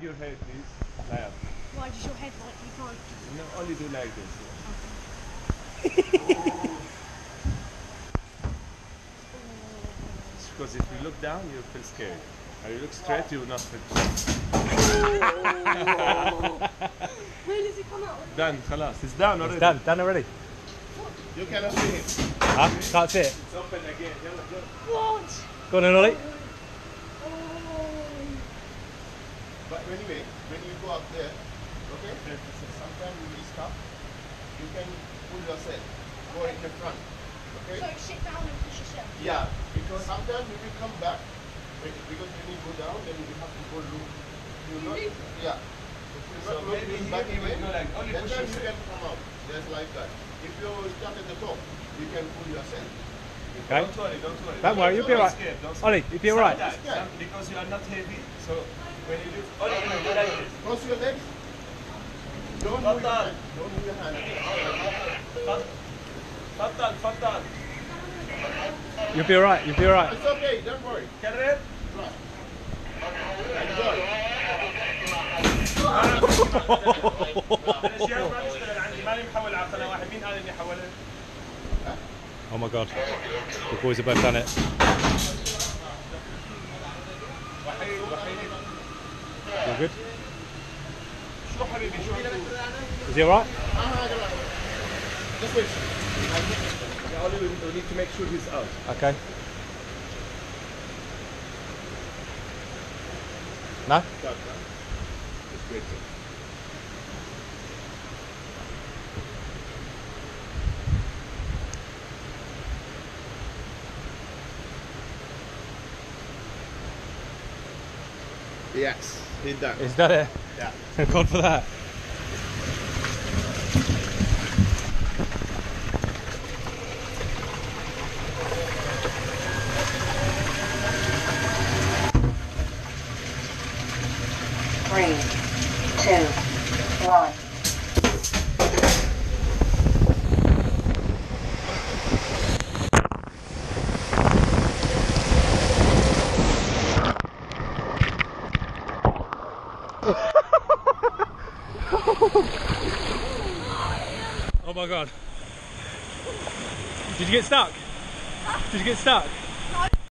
your head, please. Like, Why does your head like you can't? no, only do like this. Because if you look down, you feel scared. If you look straight, you will not feel scared. Where does it come out? Done, خلاص. It's done already. It's done already. You cannot see him. Huh? Can't see it. It's open again. Yalla, go. What? Go on then, Ollie. But anyway, when you go up there, okay, sometimes you will stop. You can pull yourself, go in the front, okay? So sit down and push yourself. Yeah, because sometimes when you come back, because when you go down, then you have to go loop. You know? Yeah. So maybe back here we again, go like only then push you yourself. can come out. Just like that. If you start at the top, you can pull yourself. Okay. Don't worry, don't worry. Don't worry, you'll be alright. Scared, don't Ollie, you'll be alright. Sometimes, because you are not heavy, so when you lift, Ollie, you do like this. Cross your legs. Don't move your hand. Don't move your hand. تفضل تفضل. You'll be alright, you'll be alright. It's okay, don't worry. كرر. Enjoy. الاشياء ما بشتغل عندي، ماني محول على قناه واحد، مين قال اني حولت؟ Oh my god. The boys have both done it. وحيد وحيد. You good? شو حبيبي شو Is he alright? Just wait. Only we need to make sure he's out. Okay. No? It's great. Yes, did that. Is that it? Yeah. Thank God for that. Three, two, one. Oh my god. Did you get stuck? Did you get stuck?